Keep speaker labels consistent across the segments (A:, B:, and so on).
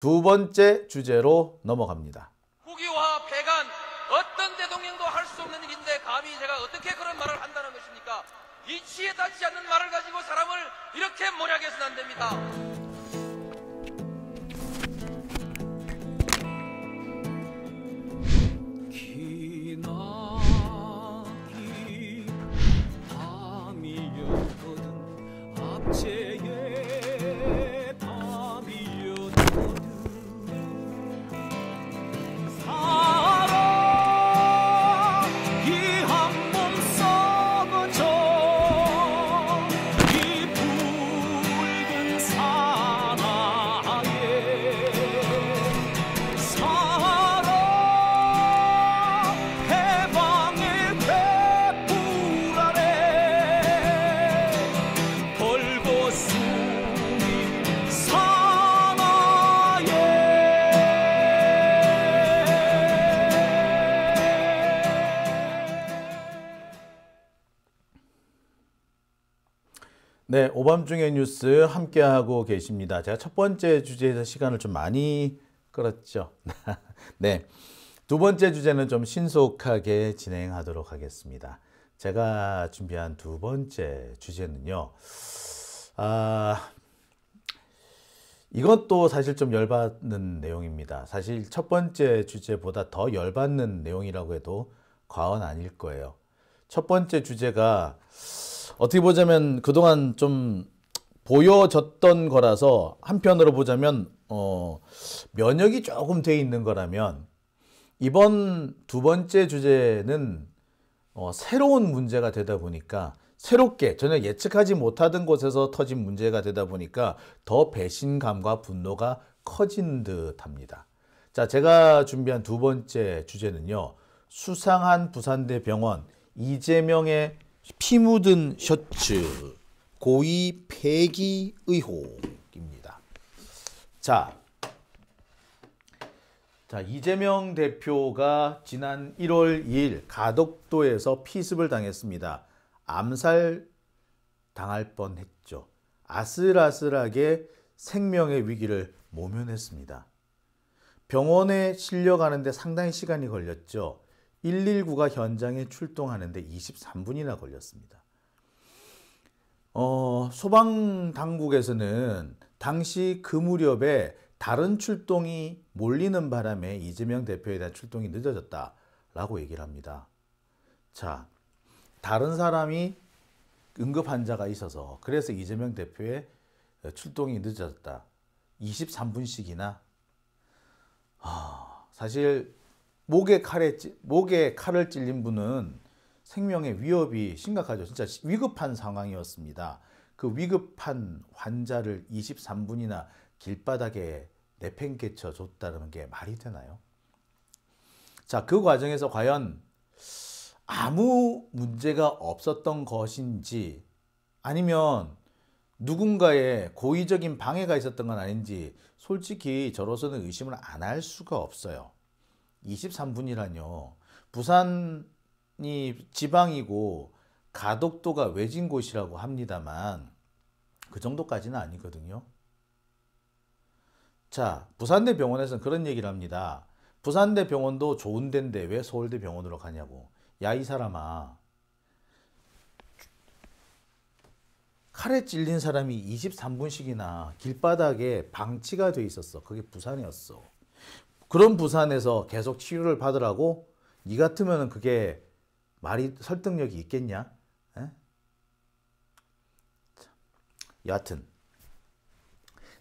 A: 두 번째 주제로 넘어갑니다.
B: 국유화 폐간 어떤 대통령도 할 수 없는 일인데 감히 제가 어떻게 그런 말을 한다는 것입니까? 이치에 닿지 않는 말을 가지고 사람을 이렇게 몰아가서는 안 됩니다.
C: 기나긴 밤이었거든 압제의 밤이었거든 사랑이 한 몸 썩어져 이 붉은 사나에 사랑 해방의 횃불 아래 벌거숭이 사나에
A: 네, 오밤중의 뉴스 함께하고 계십니다. 제가 첫 번째 주제에서 시간을 좀 많이 끌었죠. 네, 두 번째 주제는 좀 신속하게 진행하도록 하겠습니다. 제가 준비한 두 번째 주제는요. 이것도 사실 좀 열받는 내용입니다. 사실 첫 번째 주제보다 더 열받는 내용이라고 해도 과언 아닐 거예요. 첫 번째 주제가 어떻게 보자면 그동안 좀 보여졌던 거라서 한편으로 보자면 면역이 조금 돼 있는 거라면 이번 두 번째 주제는 새로운 문제가 되다 보니까 새롭게 전혀 예측하지 못하던 곳에서 터진 문제가 되다 보니까 더 배신감과 분노가 커진 듯합니다. 자, 제가 준비한 두 번째 주제는요. 수상한 부산대 병원 이재명의 피 묻은 셔츠 고의 폐기 의혹입니다. 자, 이재명 대표가 지난 1월 2일 가덕도에서 피습을 당했습니다. 암살 당할 뻔했죠. 아슬아슬하게 생명의 위기를 모면했습니다. 병원에 실려가는데 상당히 시간이 걸렸죠. 119가 현장에 출동하는데 23분이나 걸렸습니다. 소방당국에서는 당시 그 무렵에 다른 출동이 몰리는 바람에 이재명 대표에 대한 출동이 늦어졌다라고 얘기를 합니다. 자, 다른 사람이 응급 환자가 있어서 그래서 이재명 대표의 출동이 늦어졌다. 23분씩이나 사실 목에 칼을 찔린 분은 생명의 위협이 심각하죠. 진짜 위급한 상황이었습니다. 그 위급한 환자를 23분이나 길바닥에 내팽개쳐 줬다는 게 말이 되나요? 자, 그 과정에서 과연 아무 문제가 없었던 것인지 아니면 누군가의 고의적인 방해가 있었던 건 아닌지 솔직히 저로서는 의심을 안 할 수가 없어요. 23분이라뇨. 부산이 지방이고 가덕도가 외진 곳이라고 합니다만 그 정도까지는 아니거든요. 자, 부산대 병원에서는 그런 얘기를 합니다. 부산대 병원도 좋은 데인데 왜 서울대 병원으로 가냐고. 야, 이 사람아. 칼에 찔린 사람이 23분씩이나 길바닥에 방치가 돼 있었어. 그게 부산이었어. 그런 부산에서 계속 치료를 받으라고? 니 같으면 그게 말이 설득력이 있겠냐? 에? 여하튼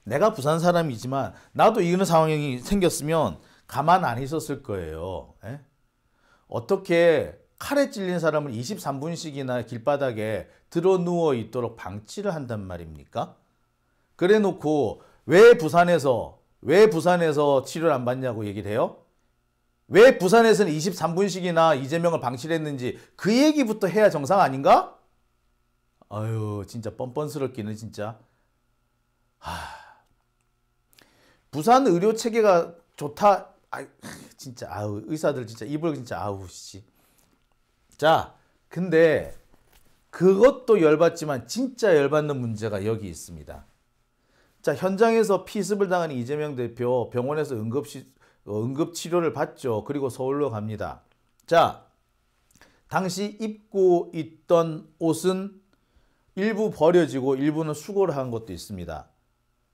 A: 내가 부산 사람이지만 나도 이런 상황이 생겼으면 가만 안 있었을 거예요. 에? 어떻게 칼에 찔린 사람을 23분씩이나 길바닥에 들어 누워 있도록 방치를 한단 말입니까? 그래 놓고 왜 부산에서 치료를 안 받냐고 얘기를 해요? 왜 부산에서는 23분씩이나 이재명을 방치를 했는지 그 얘기부터 해야 정상 아닌가? 아유, 진짜 뻔뻔스럽기는 진짜. 부산 의료 체계가 좋다. 진짜 의사들 진짜 입을 진짜 씨. 자, 근데 그것도 열받지만 진짜 열받는 문제가 여기 있습니다. 자, 현장에서 피습을 당한 이재명 대표 병원에서 응급 치료를 받죠. 그리고 서울로 갑니다. 자, 당시 입고 있던 옷은 일부 버려지고 일부는 수거를 한 것도 있습니다.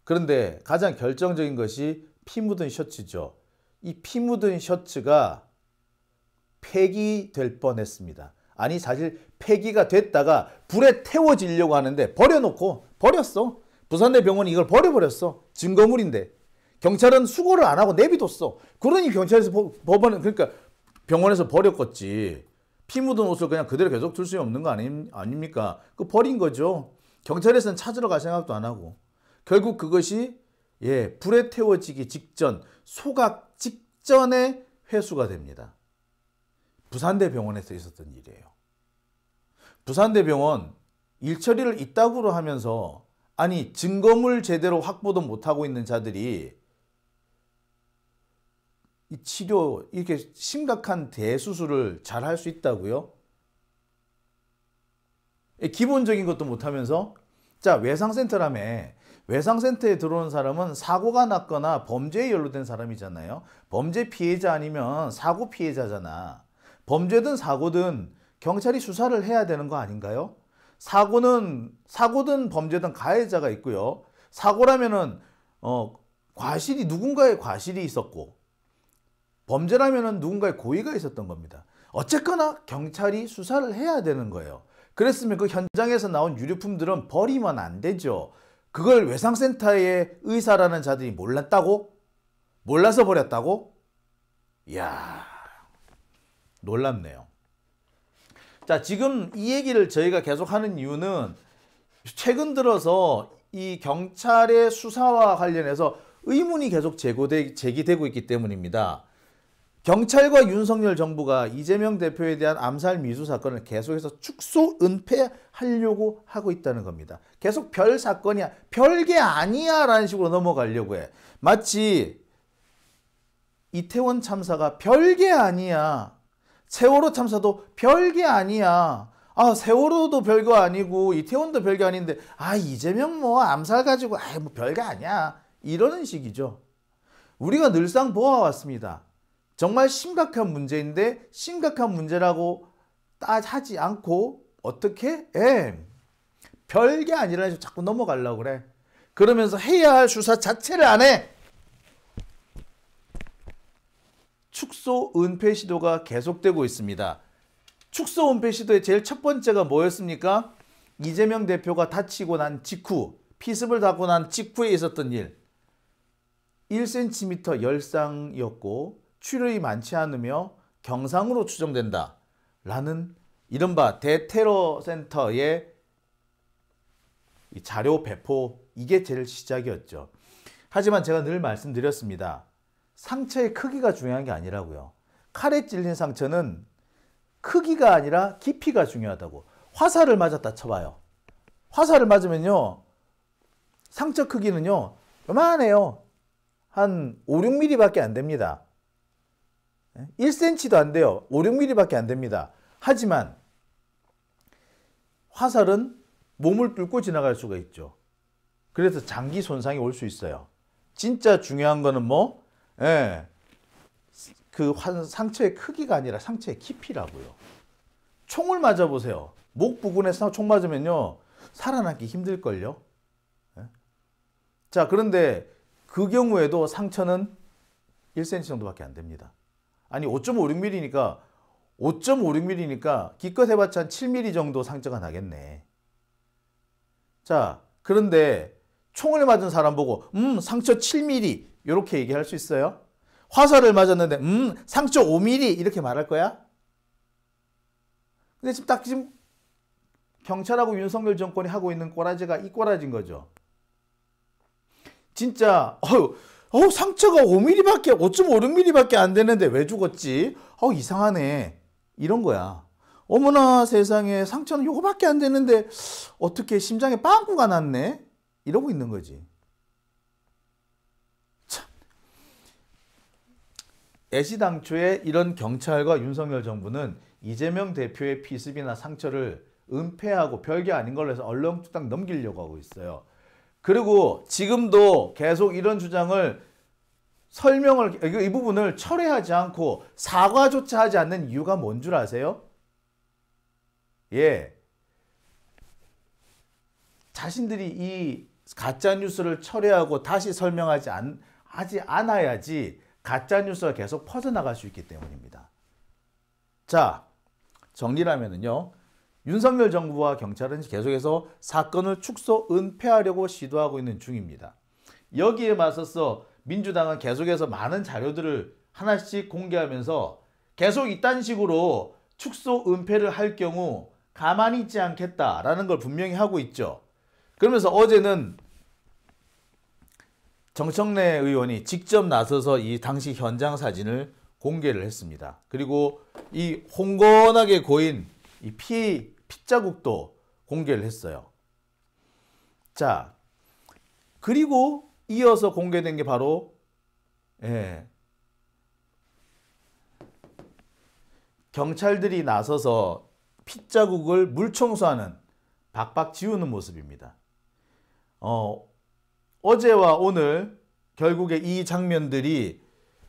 A: 그런데 가장 결정적인 것이 피 묻은 셔츠죠. 이 피 묻은 셔츠가 폐기될 뻔했습니다. 아니 사실 폐기가 됐다가 불에 태워지려고 하는데 버렸어. 부산대 병원이 이걸 버려버렸어. 증거물인데. 경찰은 수거를 안 하고 내비뒀어. 그러니 경찰에서 법원은 그러니까 병원에서 버렸겠지. 피 묻은 옷을 그냥 그대로 계속 둘 수 없는 거 아닙니까? 그 버린 거죠. 경찰에서는 찾으러 갈 생각도 안 하고. 결국 그것이 불에 태워지기 직전, 소각 직전에 회수가 됩니다. 부산대 병원에서 있었던 일이에요. 부산대 병원 일처리를 이따구로 하면서 아니 증거물 제대로 확보도 못하고 있는 자들이 이 치료 이렇게 심각한 대수술을 잘 할 수 있다고요? 기본적인 것도 못하면서 자 외상센터라며 외상센터에 들어온 사람은 사고가 났거나 범죄에 연루된 사람이잖아요. 범죄 피해자 아니면 사고 피해자잖아. 범죄든 사고든 경찰이 수사를 해야 되는 거 아닌가요? 사고든 범죄든 가해자가 있고요. 사고라면은 누군가의 과실이 있었고 범죄라면은 누군가의 고의가 있었던 겁니다. 어쨌거나 경찰이 수사를 해야 되는 거예요. 그랬으면 그 현장에서 나온 유류품들은 버리면 안 되죠. 그걸 외상센터의 의사라는 자들이 몰랐다고? 몰라서 버렸다고? 이야, 놀랍네요. 자, 지금 이 얘기를 저희가 계속 하는 이유는 최근 들어서 이 경찰의 수사와 관련해서 의문이 계속 제기되고 있기 때문입니다. 경찰과 윤석열 정부가 이재명 대표에 대한 암살 미수 사건을 계속해서 축소 은폐하려고 하고 있다는 겁니다. 계속 별 사건이야, 별게 아니야 라는 식으로 넘어가려고 해. 마치 이태원 참사가 별게 아니야, 세월호 참사도 별게 아니야, 세월호도 별거 아니고 이태원도 별게 아닌데 이재명 암살 가지고 뭐 별게 아니야, 이러는 식이죠. 우리가 늘상 보아왔습니다. 정말 심각한 문제인데 심각한 문제라고 하지 않고 어떻게? 별게 아니라는 식으로 자꾸 넘어가려고 그래. 그러면서 해야 할 수사 자체를 안 해. 축소 은폐 시도가 계속되고 있습니다. 축소 은폐 시도의 제일 첫 번째가 뭐였습니까? 이재명 대표가 다치고 난 직후, 피습을 당하고 난 직후에 있었던 일. 1cm 열상이었고 출혈이 많지 않으며 경상으로 추정된다 라는 이른바 대테러 센터의 자료 배포, 이게 제일 시작이었죠. 하지만 제가 늘 말씀드렸습니다. 상처의 크기가 중요한 게 아니라고요. 칼에 찔린 상처는 크기가 아니라 깊이가 중요하다고. 화살을 맞았다 쳐봐요. 화살을 맞으면요, 상처 크기는요 요만해요. 한 5, 6mm 밖에 안 됩니다. 1cm도 안 돼요. 5, 6mm 밖에 안 됩니다. 하지만 화살은 몸을 뚫고 지나갈 수가 있죠. 그래서 장기 손상이 올 수 있어요. 진짜 중요한 거는 그 상처의 크기가 아니라 상처의 깊이라고요. 총을 맞아보세요. 목 부분에서 총 맞으면요 살아남기 힘들걸요. 자, 그런데 그 경우에도 상처는 1cm 정도밖에 안 됩니다. 아니 5.56mm니까 기껏 해봤자 한 7mm 정도 상처가 나겠네. 자, 그런데 총을 맞은 사람 보고 상처 7mm 이렇게 얘기할 수 있어요? 화살을 맞았는데 상처 5mm 이렇게 말할 거야? 근데 지금 경찰하고 윤석열 정권이 하고 있는 꼬라지가 이 꼬라지인 거죠. 진짜 상처가 5.56mm밖에 안 되는데 왜 죽었지? 이상하네. 이런 거야. 어머나 세상에, 상처는 요거밖에 안 되는데 어떻게 심장에 빵꾸가 났네? 이러고 있는 거지. 참. 애시당초에 이런 경찰과 윤석열 정부는 이재명 대표의 피습이나 상처를 은폐하고 별게 아닌 걸로 해서 얼렁뚱땅 넘기려고 하고 있어요. 그리고 지금도 계속 이런 주장을 이 부분을 철회하지 않고 사과조차 하지 않는 이유가 뭔 줄 아세요? 예. 자신들이 이 가짜 뉴스를 철회하고 다시 하지 않아야지 가짜 뉴스가 계속 퍼져나갈 수 있기 때문입니다. 자, 정리를 하면은요. 윤석열 정부와 경찰은 계속해서 사건을 축소, 은폐하려고 시도하고 있는 중입니다. 여기에 맞서서 민주당은 계속해서 많은 자료들을 하나씩 공개하면서 계속 이딴 식으로 축소, 은폐를 할 경우 가만히 있지 않겠다라는 걸 분명히 하고 있죠. 그러면서 어제는 정청래 의원이 직접 나서서 이 당시 현장 사진을 공개를 했습니다. 그리고 이 홍건하게 고인 이 핏자국도 공개를 했어요. 자, 그리고 이어서 공개된 게 바로 경찰들이 나서서 핏자국을 물청소하는 박박 지우는 모습입니다. 어제와 오늘 결국에 이 장면들이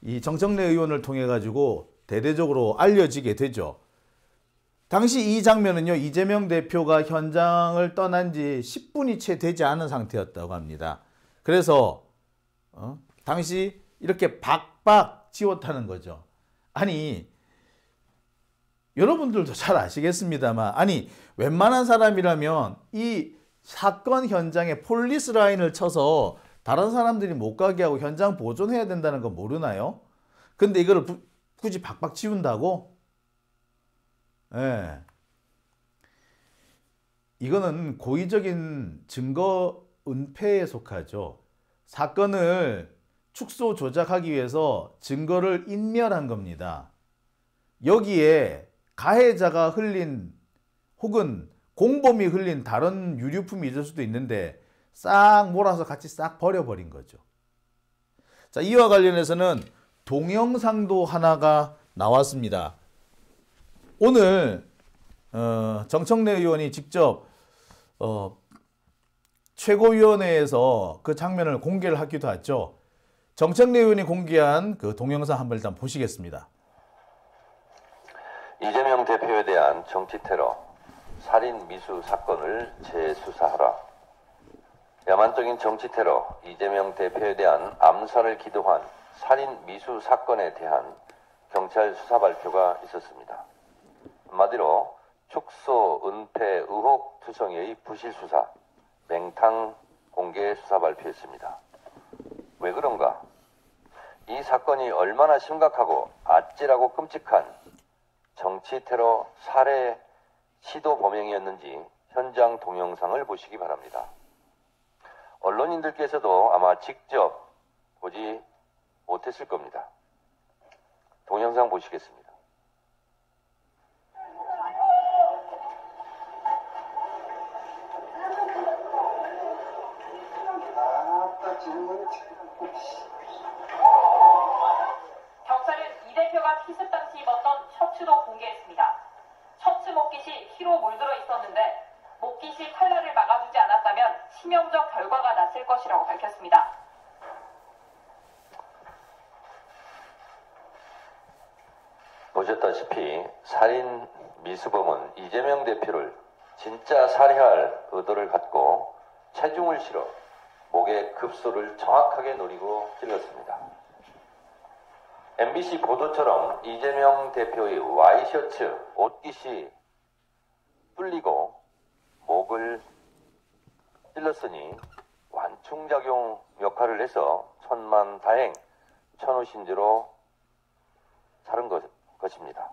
A: 이 정청래 의원을 통해 가지고 대대적으로 알려지게 되죠. 당시 이 장면은요, 이재명 대표가 현장을 떠난 지 10분이 채 되지 않은 상태였다고 합니다. 그래서 당시 이렇게 박박 지웠다는 거죠. 아니, 여러분들도 잘 아시겠습니다만, 아니, 웬만한 사람이라면 이 사건 현장에 폴리스 라인을 쳐서 다른 사람들이 못 가게 하고 현장 보존해야 된다는 거 모르나요? 근데 이거를 굳이 박박 지운다고? 예. 이거는 고의적인 증거 은폐에 속하죠. 사건을 축소 조작하기 위해서 증거를 인멸한 겁니다. 여기에 가해자가 흘린 혹은 공범이 흘린 다른 유류품이 있을 수도 있는데 싹 몰아서 같이 싹 버려버린 거죠. 자, 이와 관련해서는 동영상도 하나가 나왔습니다. 오늘 정청래 의원이 직접 최고위원회에서 그 장면을 공개를 하기도 했죠. 정청래 의원이 공개한 그 동영상 한번 일단 보시겠습니다.
D: 이재명 대표에 대한 정치 테러, 살인 미수 사건을 재수사하라. 야만적인 정치 테러, 이재명 대표에 대한 암살을 기도한 살인 미수 사건에 대한 경찰 수사 발표가 있었습니다. 한마디로 축소, 은폐, 의혹 투성이의 부실 수사, 맹탕 공개 수사 발표했습니다. 왜 그런가? 이 사건이 얼마나 심각하고 아찔하고 끔찍한 정치 테러 살해 시도 범행이었는지 현장 동영상을 보시기 바랍니다. 언론인들께서도 아마 직접 보지 못했을 겁니다. 동영상 보시겠습니다.
E: 경찰은 이 대표가 피습 당시 입었던 셔츠도 공개했습니다. 셔츠 목깃이 피로 물들어 있었는데 목깃이 칼날을 막아주지 않았다면 치명적 결과가 났을 것이라고 밝혔습니다.
D: 보셨다시피 살인 미수범은 이재명 대표를 진짜 살해할 의도를 갖고 체중을 실어 목의 급소를 정확하게 노리고 찔렀습니다. MBC 보도처럼 이재명 대표의 와이셔츠 옷깃이 뚫리고 목을 찔렀으니 완충작용 역할을 해서 천만다행, 천우신주로 사는 것입니다.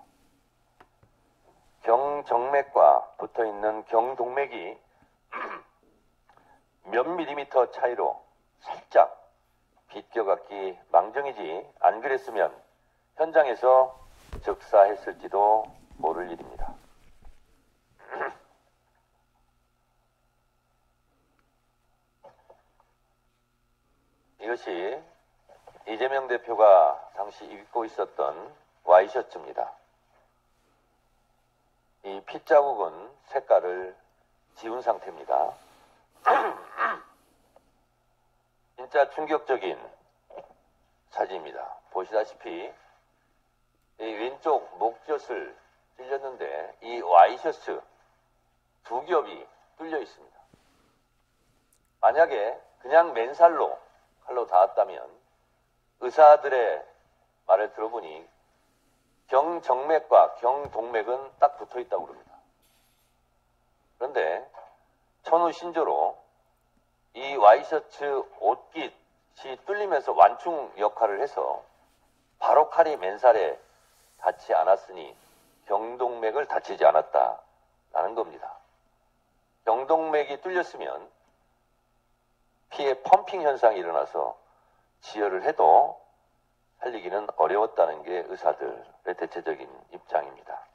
D: 경정맥과 붙어있는 경동맥이 몇 밀리미터 차이로 살짝 비껴갔기 망정이지 안 그랬으면 현장에서 즉사했을지도 모를 일입니다. 이것이 이재명 대표가 당시 입고 있었던 와이셔츠입니다. 이 핏자국은 색깔을 지운 상태입니다. 진짜 충격적인 사진입니다. 보시다시피 이 왼쪽 목젖을 찔렸는데 이 와이셔츠 두 겹이 뚫려 있습니다. 만약에 그냥 맨살로 칼로 닿았다면 의사들의 말을 들어보니 경정맥과 경동맥은 딱 붙어 있다고 그럽니다. 그런데 천우 신조로 이 와이셔츠 옷깃이 뚫리면서 완충 역할을 해서 바로 칼이 맨살에 닿지 않았으니 경동맥을 다치지 않았다라는 겁니다. 경동맥이 뚫렸으면 피의 펌핑 현상이 일어나서 지혈을 해도 살리기는 어려웠다는 게 의사들의 대체적인 입장입니다.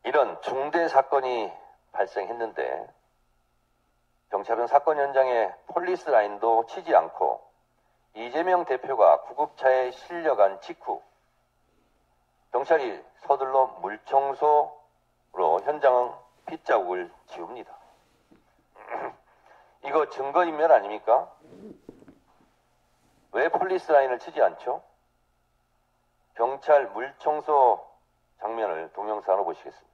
D: 이런 중대 사건이 발생했는데 경찰은 사건 현장에 폴리스 라인도 치지 않고 이재명 대표가 구급차에 실려간 직후 경찰이 서둘러 물청소로 현장 핏자국을 지웁니다. 이거 증거인멸 아닙니까? 왜 폴리스 라인을 치지 않죠? 경찰 물청소 장면을 동영상으로 보시겠습니다.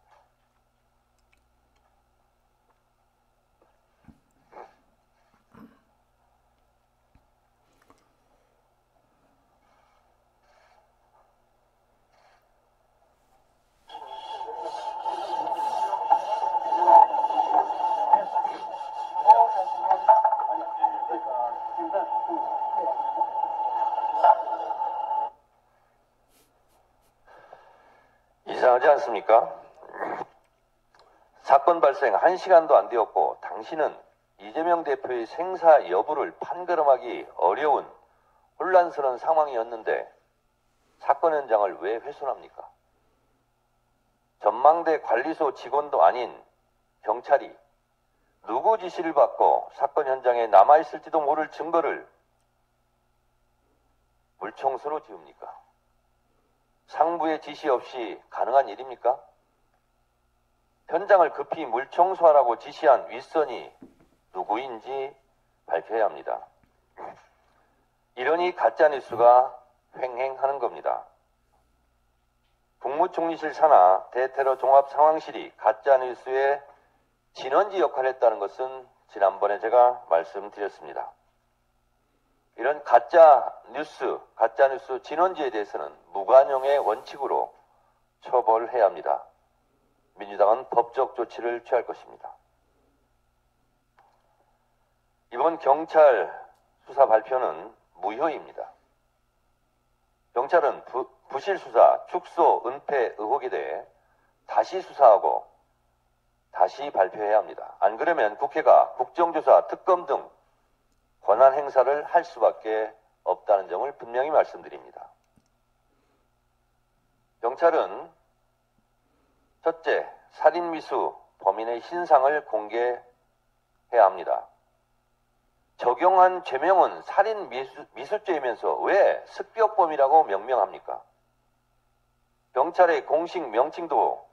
D: 이상하지 않습니까? 사건 발생 1시간도 안 되었고 당신은 이재명 대표의 생사 여부를 판가름하기 어려운 혼란스러운 상황이었는데 사건 현장을 왜 훼손합니까? 전망대 관리소 직원도 아닌 경찰이 누구 지시를 받고 사건 현장에 남아있을지도 모를 증거를 물청소로 지웁니까? 상부의 지시 없이 가능한 일입니까? 현장을 급히 물청소하라고 지시한 윗선이 누구인지 밝혀야 합니다. 이러니 가짜뉴스가 횡행하는 겁니다. 국무총리실 산하 대테러 종합상황실이 가짜뉴스의 진원지 역할을 했다는 것은 지난번에 제가 말씀드렸습니다. 이런 가짜뉴스 진원지에 대해서는 무관용의 원칙으로 처벌해야 합니다. 민주당은 법적 조치를 취할 것입니다. 이번 경찰 수사 발표는 무효입니다. 경찰은 부실 수사, 축소, 은폐 의혹에 대해 다시 수사하고 다시 발표해야 합니다. 안 그러면 국회가 국정조사, 특검 등 권한 행사를 할 수밖에 없다는 점을 분명히 말씀드립니다. 경찰은 첫째, 살인미수 범인의 신상을 공개해야 합니다. 적용한 죄명은 살인미수죄이면서 왜 습격범이라고 명명합니까? 경찰의 공식 명칭도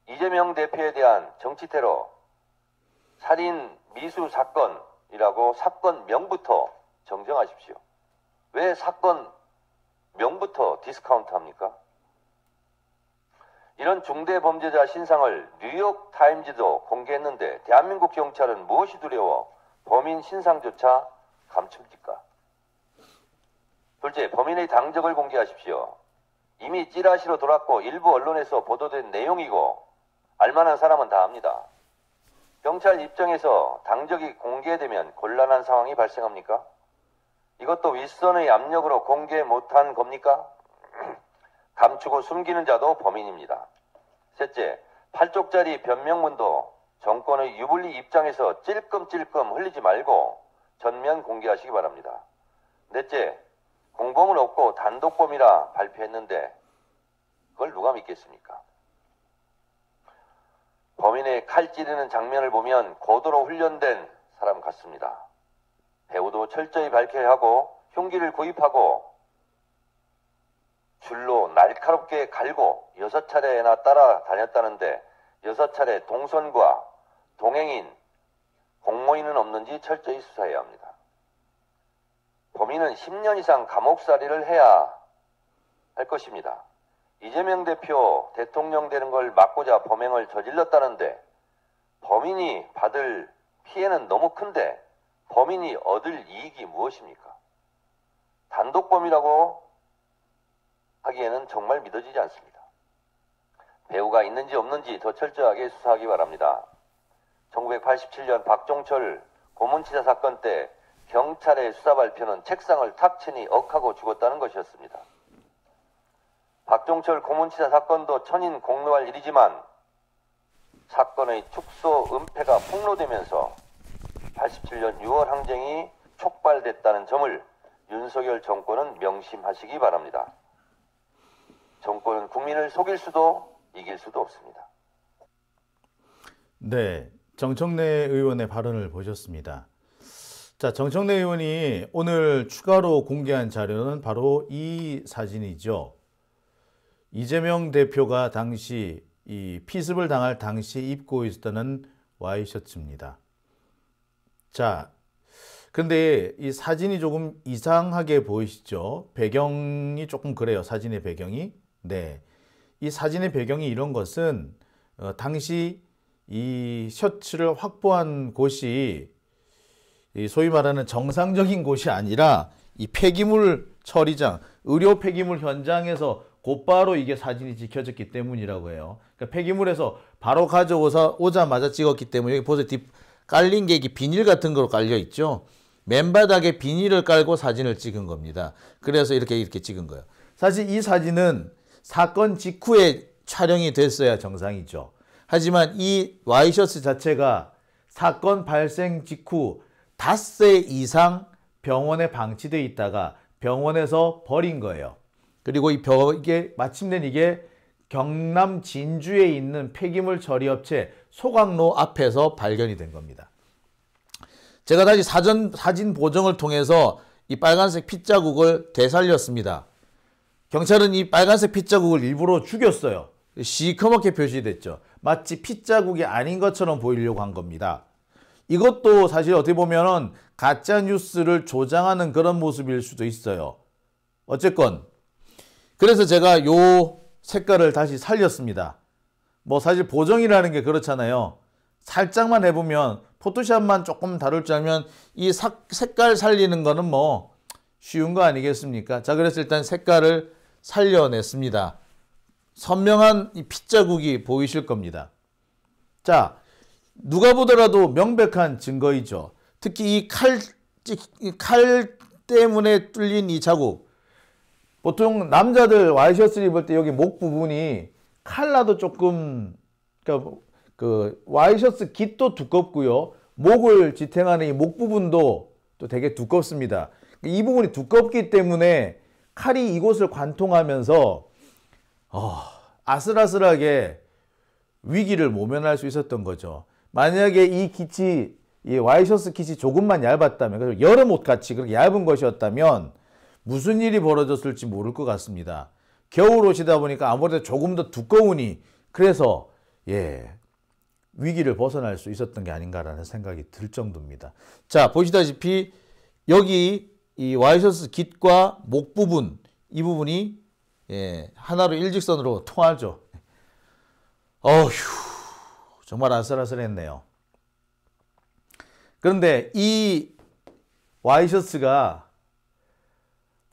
D: 이재명 대표에 대한 정치테러, 살인미수 사건이라고 사건명부터 정정하십시오. 왜 사건명부터 디스카운트합니까? 이런 중대범죄자 신상을 뉴욕타임즈도 공개했는데 대한민국 경찰은 무엇이 두려워 범인 신상조차 감춥니까? 둘째, 범인의 당적을 공개하십시오. 이미 찌라시로 돌았고 일부 언론에서 보도된 내용이고 알만한 사람은 다 압니다. 경찰 입장에서 당적이 공개되면 곤란한 상황이 발생합니까? 이것도 윗선의 압력으로 공개 못한 겁니까? 감추고 숨기는 자도 범인입니다. 셋째, 8쪽짜리 변명문도 정권의 유불리 입장에서 찔끔찔끔 흘리지 말고 전면 공개하시기 바랍니다. 넷째, 공범은 없고 단독범이라 발표했는데 그걸 누가 믿겠습니까? 범인의 칼 찌르는 장면을 보면 고도로 훈련된 사람 같습니다. 배우도 철저히 밝혀야 하고 흉기를 구입하고 줄로 날카롭게 갈고 6차례나 따라다녔다는데 6차례 동선과 동행인 공모인은 없는지 철저히 수사해야 합니다. 범인은 10년 이상 감옥살이를 해야 할 것입니다. 이재명 대표 대통령 되는 걸 막고자 범행을 저질렀다는데 범인이 받을 피해는 너무 큰데 범인이 얻을 이익이 무엇입니까? 단독범이라고 하기에는 정말 믿어지지 않습니다. 배후가 있는지 없는지 더 철저하게 수사하기 바랍니다. 1987년 박종철 고문치사 사건 때 경찰의 수사 발표는 책상을 탁 치니 억하고 죽었다는 것이었습니다. 박종철 고문치사 사건도 천인 공노할 일이지만 사건의 축소 은폐가 폭로되면서 87년 6월 항쟁이 촉발됐다는 점을 윤석열 정권은 명심하시기 바랍니다. 정권은 국민을 속일 수도 이길 수도 없습니다.
A: 네, 정청래 의원의 발언을 보셨습니다. 자, 정청래 의원이 오늘 추가로 공개한 자료는 바로 이 사진이죠. 이재명 대표가 당시 이 피습을 당할 당시 입고 있었던 와이셔츠입니다. 자, 근데 이 사진이 조금 이상하게 보이시죠? 배경이 조금 그래요. 사진의 배경이. 네, 이 사진의 배경이 이런 것은 당시 이 셔츠를 확보한 곳이 소위 말하는 정상적인 곳이 아니라 이 폐기물 처리장, 의료 폐기물 현장에서 곧바로 이게 사진이 찍혀졌기 때문이라고 해요. 그러니까 폐기물에서 바로 가져오자마자 찍었기 때문에 여기 보세요. 깔린 게 이게 비닐 같은 거로 깔려 있죠. 맨바닥에 비닐을 깔고 사진을 찍은 겁니다. 그래서 이렇게 찍은 거예요. 사실 이 사진은 사건 직후에 촬영이 됐어야 정상이죠. 하지만 이 와이셔츠 자체가 사건 발생 직후 닷새 이상 병원에 방치되어 있다가 병원에서 버린 거예요. 그리고 이게 마침내 이게 경남 진주에 있는 폐기물 처리업체 소각로 앞에서 발견이 된 겁니다. 제가 다시 사진 보정을 통해서 이 빨간색 핏자국을 되살렸습니다. 경찰은 이 빨간색 핏자국을 일부러 죽였어요. 시커멓게 표시됐죠. 마치 핏자국이 아닌 것처럼 보이려고 한 겁니다. 이것도 사실 어떻게 보면은 가짜 뉴스를 조장하는 그런 모습일 수도 있어요. 어쨌건 그래서 제가 요 색깔을 다시 살렸습니다. 뭐 사실 보정이라는 게 그렇잖아요. 살짝만 해보면 포토샵만 조금 다룰 줄 알면 이 색깔 살리는 거는 뭐 쉬운 거 아니겠습니까? 자, 그래서 일단 색깔을 살려냈습니다. 선명한 이 핏자국이 보이실 겁니다. 자, 누가 보더라도 명백한 증거이죠. 특히 이 칼 때문에 뚫린 이 자국. 보통 남자들 와이셔츠 입을 때 여기 목 부분이 칼라도 조금, 그러니까 그 와이셔츠 깃도 두껍고요. 목을 지탱하는 이 목 부분도 또 되게 두껍습니다. 이 부분이 두껍기 때문에 칼이 이곳을 관통하면서 아슬아슬하게 위기를 모면할 수 있었던 거죠. 만약에 이 와이셔츠 깃이 조금만 얇았다면, 그래서 여름옷 같이 그렇게 얇은 것이었다면 무슨 일이 벌어졌을지 모를 것 같습니다. 겨울옷이다 보니까 아무래도 조금 더 두꺼우니 그래서 위기를 벗어날 수 있었던 게 아닌가라는 생각이 들 정도입니다. 자, 보시다시피 여기 이 와이셔츠 깃과 목 부분, 이 부분이 하나로 일직선으로 통하죠. 어휴, 정말 아슬아슬했네요. 그런데 이 와이셔츠가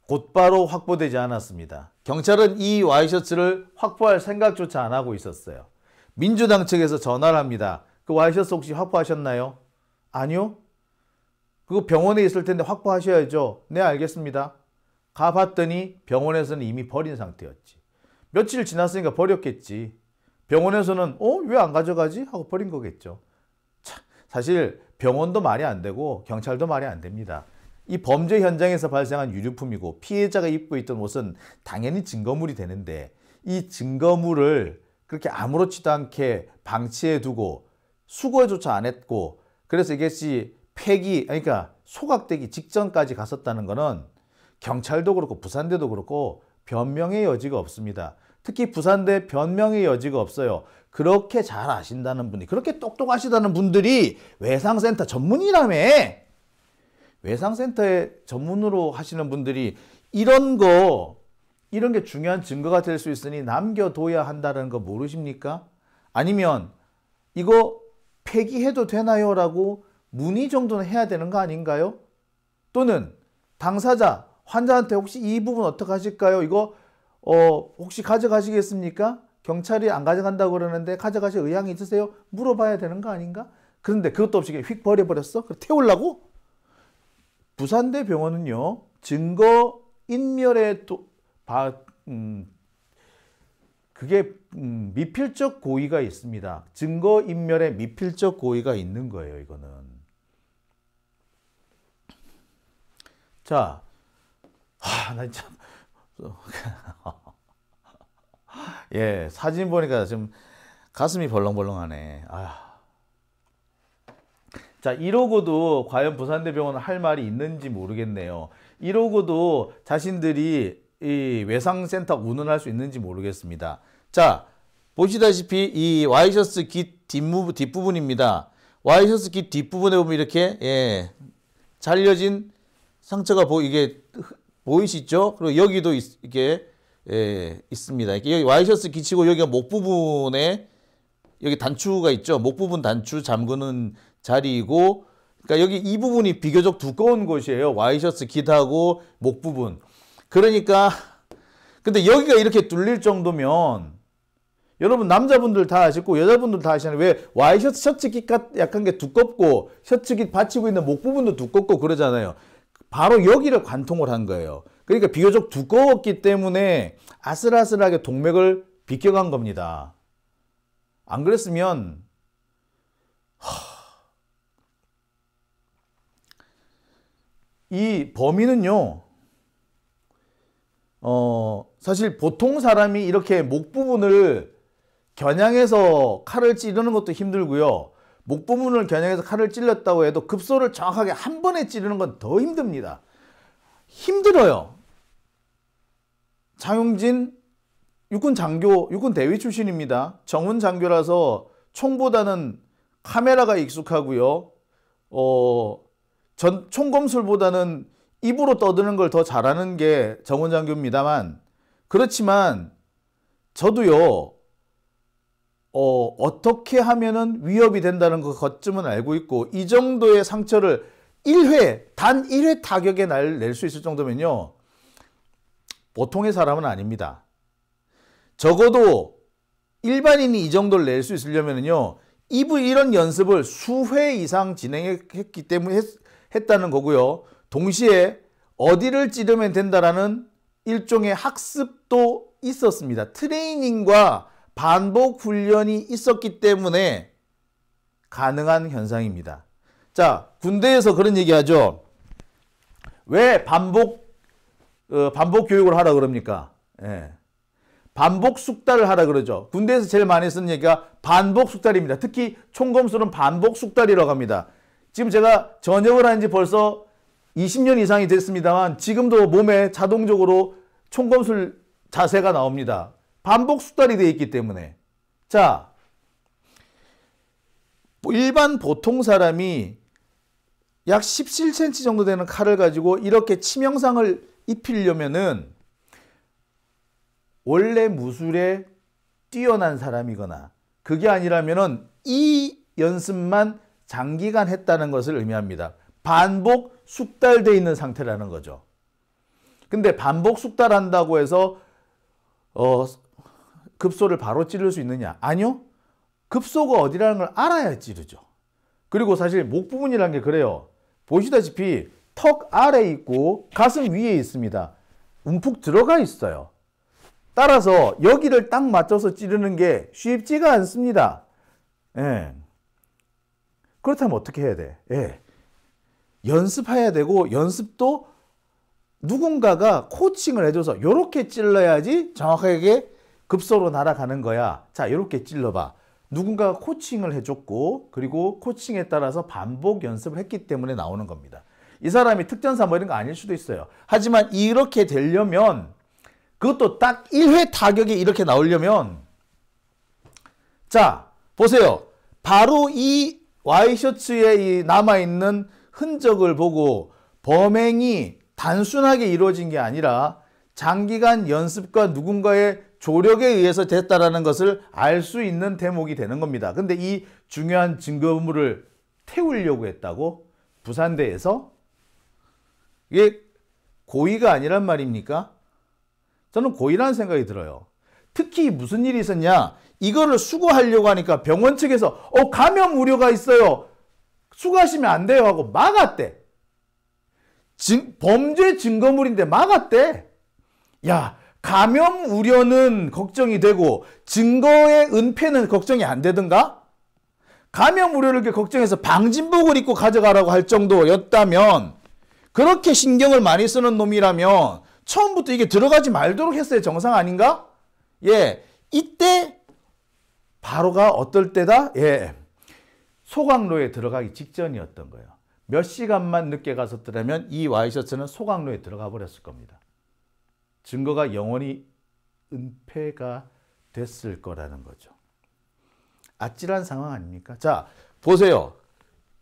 A: 곧바로 확보되지 않았습니다. 경찰은 이 와이셔츠를 확보할 생각조차 안 하고 있었어요. 민주당 측에서 전화를 합니다. 그 와이셔츠 혹시 확보하셨나요? 아니요. 그거 병원에 있을 텐데 확보하셔야죠. 네, 알겠습니다. 가봤더니 병원에서는 이미 버린 상태였지. 며칠 지났으니까 버렸겠지. 병원에서는 왜 안 가져가지? 하고 버린 거겠죠. 참, 사실 병원도 말이 안 되고 경찰도 말이 안 됩니다. 이 범죄 현장에서 발생한 유류품이고 피해자가 입고 있던 옷은 당연히 증거물이 되는데 이 증거물을 그렇게 아무렇지도 않게 방치해 두고 수거조차 안 했고 그래서 이것이 그러니까 소각되기 직전까지 갔었다는 것은 경찰도 그렇고 부산대도 그렇고 변명의 여지가 없습니다. 특히 부산대 변명의 여지가 없어요. 그렇게 잘 아신다는 분이, 그렇게 똑똑하시다는 분들이 외상센터 전문이라며. 외상센터에 전문으로 하시는 분들이 이런 게 중요한 증거가 될 수 있으니 남겨둬야 한다는 거 모르십니까? 아니면 이거 폐기해도 되나요? 라고 문의 정도는 해야 되는 거 아닌가요? 또는 당사자, 환자한테 혹시 이 부분 어떻게 하실까요? 이거 혹시 가져가시겠습니까? 경찰이 안 가져간다고 그러는데 가져가실 의향이 있으세요? 물어봐야 되는 거 아닌가? 그런데 그것도 없이 휙 버려버렸어? 태우려고? 부산대병원은요, 증거 인멸에 그게 미필적 고의가 있습니다. 증거 인멸에 미필적 고의가 있는 거예요, 이거는. 자, 나 참. 예, 사진 보니까 좀 가슴이 벌렁벌렁하네. 자, 이러고도 과연 부산대병원은 할 말이 있는지 모르겠네요. 이러고도 자신들이 이 외상센터 운운할 수 있는지 모르겠습니다. 자, 보시다시피 이 와이셔츠 깃 뒷부분입니다. 와이셔츠 깃 뒷부분에 보면 이렇게 잘려진 상처가 이게 보이시죠? 그리고 여기도 이게 있습니다. 여기 와이셔츠 깃이고 여기가 목 부분에 여기 단추가 있죠. 목 부분 단추 잠그는 자리이고, 그러니까 여기 이 부분이 비교적 두꺼운 곳이에요. 와이셔츠 깃하고 목 부분. 그러니까 근데 여기가 이렇게 뚫릴 정도면 여러분 남자분들 다 아시고 여자분들 다 아시잖아요. 왜 와이셔츠 셔츠 깃가 약간 게 두껍고 셔츠 깃 받치고 있는 목 부분도 두껍고 그러잖아요. 바로 여기를 관통을 한 거예요. 그러니까 비교적 두꺼웠기 때문에 아슬아슬하게 동맥을 비껴간 겁니다. 안 그랬으면 이 범인은요, 사실 보통 사람이 이렇게 목 부분을 겨냥해서 칼을 찌르는 것도 힘들고요. 목 부분을 겨냥해서 칼을 찔렀다고 해도 급소를 정확하게 한 번에 찌르는 건 더 힘듭니다. 힘들어요. 장용진 육군 장교, 육군 대위 출신입니다. 정훈 장교라서 총보다는 카메라가 익숙하고요. 총검술보다는 입으로 떠드는 걸 더 잘하는 게 정훈 장교입니다만, 그렇지만 저도요, 어떻게 하면은 위협이 된다는 것쯤은 알고 있고, 이 정도의 상처를 단 1회 타격에 낼 수 있을 정도면요, 보통의 사람은 아닙니다. 적어도 일반인이 이 정도를 낼 수 있으려면요, 이런 연습을 수회 이상 진행했기 때문에 했다는 거고요. 동시에 어디를 찌르면 된다라는 일종의 학습도 있었습니다. 트레이닝과 반복 훈련이 있었기 때문에 가능한 현상입니다. 자, 군대에서 그런 얘기 하죠. 왜 반복 교육을 하라 그럽니까? 반복 숙달을 하라 그러죠. 군대에서 제일 많이 쓰는 얘기가 반복 숙달입니다. 특히 총검술은 반복 숙달이라고 합니다. 지금 제가 전역을 한 지 벌써 20년 이상이 됐습니다만 지금도 몸에 자동적으로 총검술 자세가 나옵니다. 반복 숙달이 되어 있기 때문에. 자, 일반 보통 사람이 약 17cm 정도 되는 칼을 가지고 이렇게 치명상을 입히려면은 원래 무술에 뛰어난 사람이거나 그게 아니라면은 이 연습만 장기간 했다는 것을 의미합니다. 반복 숙달되어 있는 상태라는 거죠. 근데 반복 숙달한다고 해서 급소를 바로 찌를 수 있느냐? 아니요. 급소가 어디라는 걸 알아야 찌르죠. 그리고 사실 목 부분이라는 게 그래요. 보시다시피 턱 아래에 있고 가슴 위에 있습니다. 움푹 들어가 있어요. 따라서 여기를 딱 맞춰서 찌르는 게 쉽지가 않습니다. 그렇다면 어떻게 해야 돼? 연습해야 되고, 연습도 누군가가 코칭을 해줘서 이렇게 찔러야지 정확하게 급소로 날아가는 거야. 자, 이렇게 찔러봐. 누군가가 코칭을 해줬고, 그리고 코칭에 따라서 반복 연습을 했기 때문에 나오는 겁니다. 이 사람이 특전사 뭐 이런 거 아닐 수도 있어요. 하지만 이렇게 되려면, 그것도 딱 1회 타격이 이렇게 나오려면 자, 보세요. 바로 이 와이셔츠에 이 남아있는 흔적을 보고 범행이 단순하게 이루어진 게 아니라 장기간 연습과 누군가의 조력에 의해서 됐다라는 것을 알 수 있는 대목이 되는 겁니다. 근데 이 중요한 증거물을 태우려고 했다고? 부산대에서? 이게 고의가 아니란 말입니까? 저는 고의라는 생각이 들어요. 특히 무슨 일이 있었냐? 이거를 수거하려고 하니까 병원 측에서 감염 우려가 있어요. 수거하시면 안 돼요 하고 막았대. 범죄 증거물인데 막았대. 야, 감염 우려는 걱정이 되고 증거의 은폐는 걱정이 안 되던가? 감염 우려를 이렇게 걱정해서 방진복을 입고 가져가라고 할 정도였다면, 그렇게 신경을 많이 쓰는 놈이라면 처음부터 이게 들어가지 말도록 했어야 정상 아닌가? 예, 이때 바로가 어떨 때다? 예, 소강로에 들어가기 직전이었던 거예요. 몇 시간만 늦게 갔었더라면 이 와이셔츠는 소강로에 들어가 버렸을 겁니다. 증거가 영원히 은폐가 됐을 거라는 거죠. 아찔한 상황 아닙니까? 자, 보세요.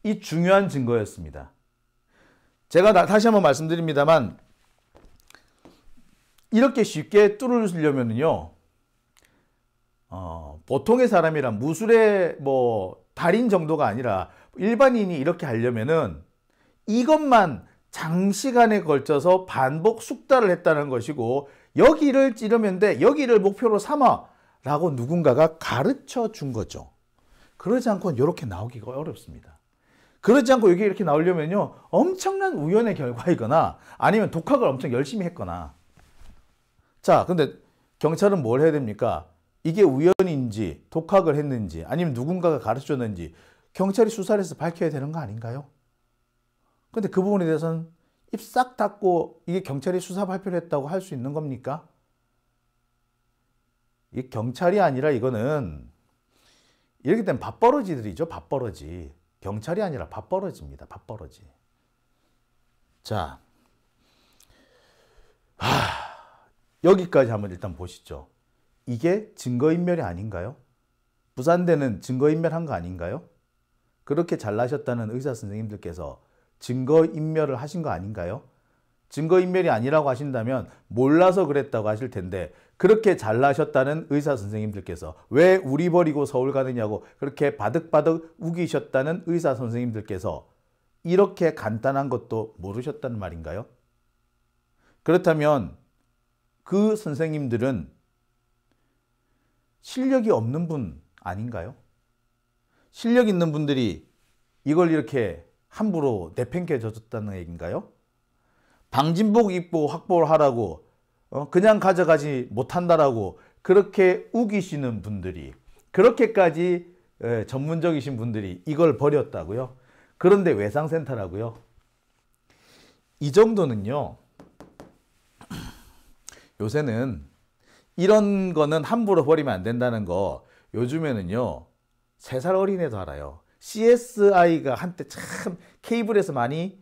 A: 이 중요한 증거였습니다. 제가 다시 한번 말씀드립니다만, 이렇게 쉽게 뚫으려면요, 보통의 사람이란 무술의 달인 정도가 아니라 일반인이 이렇게 하려면은 이것만 장시간에 걸쳐서 반복 숙달을 했다는 것이고, 여기를 찌르면 돼, 여기를 목표로 삼아 라고 누군가가 가르쳐 준 거죠. 그러지 않고는 이렇게 나오기가 어렵습니다. 그러지 않고 여기 이렇게 나오려면요, 엄청난 우연의 결과이거나 아니면 독학을 엄청 열심히 했거나. 자, 근데 경찰은 뭘 해야 됩니까? 이게 우연인지 독학을 했는지 아니면 누군가가 가르쳐줬는지 경찰이 수사를 해서 밝혀야 되는 거 아닌가요? 근데 그 부분에 대해서는 입 싹 닫고 이게 경찰이 수사 발표를 했다고 할 수 있는 겁니까? 이 경찰이 아니라 이거는 이렇게 되면 밥버러지들이죠. 밥버러지. 경찰이 아니라 밥버러지입니다. 밥버러지. 자, 여기까지 한번 일단 보시죠. 이게 증거인멸이 아닌가요? 부산대는 증거인멸한 거 아닌가요? 그렇게 잘나셨다는 의사 선생님들께서 증거인멸을 하신 거 아닌가요? 증거인멸이 아니라고 하신다면 몰라서 그랬다고 하실 텐데, 그렇게 잘나셨다는 의사 선생님들께서 왜 우리 버리고 서울 가느냐고 그렇게 바득바득 우기셨다는 의사 선생님들께서 이렇게 간단한 것도 모르셨다는 말인가요? 그렇다면 그 선생님들은 실력이 없는 분 아닌가요? 실력 있는 분들이 이걸 이렇게 함부로 내팽개 져줬다는 얘기인가요? 방진복 입고 확보를 하라고 그냥 가져가지 못한다라고 그렇게 우기시는 분들이, 그렇게까지 전문적이신 분들이 이걸 버렸다고요? 그런데 외상센터라고요? 이 정도는요, 요새는 이런 거는 함부로 버리면 안 된다는 거 요즘에는요 3살 어린애도 알아요. CSI가 한때 참 케이블에서 많이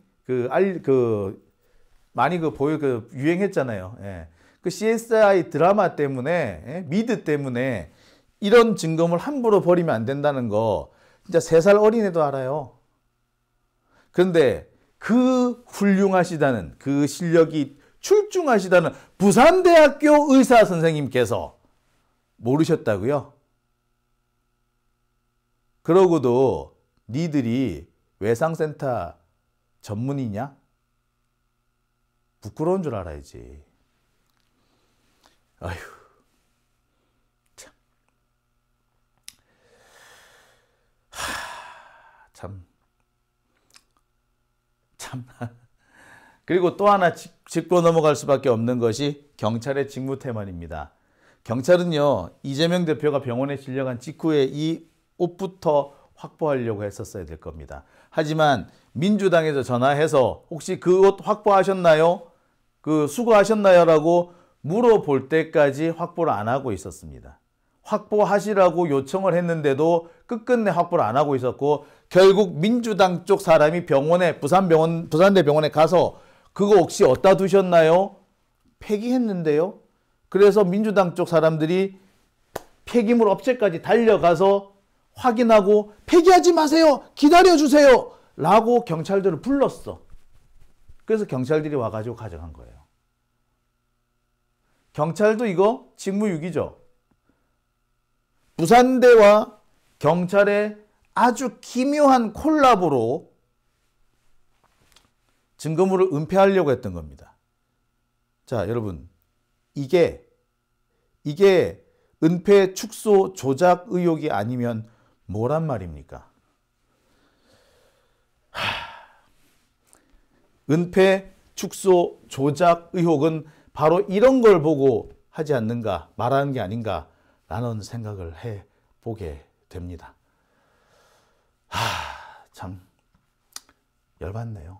A: 유행했잖아요. 예. 그 CSI 드라마 때문에, 미드 때문에 이런 증거물 함부로 버리면 안 된다는 거 진짜 3살 어린애도 알아요. 그런데 그 훌륭하시다는, 그 실력이 출중하시다는 부산대학교 의사 선생님께서 모르셨다고요? 그러고도 니들이 외상센터 전문이냐? 부끄러운 줄 알아야지. 아휴, 참. 그리고 또 하나 짚고 넘어갈 수밖에 없는 것이 경찰의 직무태만입니다. 경찰은요, 이재명 대표가 병원에 실려간 직후에 이 옷부터 확보하려고 했었어야 될 겁니다. 하지만 민주당에서 전화해서 혹시 그 옷 확보하셨나요? 그 수거하셨나요? 라고 물어볼 때까지 확보를 안 하고 있었습니다. 확보하시라고 요청을 했는데도 끝끝내 확보를 안 하고 있었고, 결국 민주당 쪽 사람이 병원에, 부산대 병원에 가서 그거 혹시 어디다 두셨나요? 폐기했는데요. 그래서 민주당 쪽 사람들이 폐기물 업체까지 달려가서 확인하고 폐기하지 마세요. 기다려주세요. 라고 경찰들을 불렀어. 그래서 경찰들이 와가지고 가져간 거예요. 경찰도 이거 직무유기죠. 부산대와 경찰의 아주 기묘한 콜라보로 증거물을 은폐하려고 했던 겁니다. 자, 여러분, 이게 은폐 축소 조작 의혹이 아니면 뭐란 말입니까? 은폐 축소 조작 의혹은 바로 이런 걸 보고 하지 않는가, 말하는 게 아닌가라는 생각을 해보게 됩니다. 참 열받네요.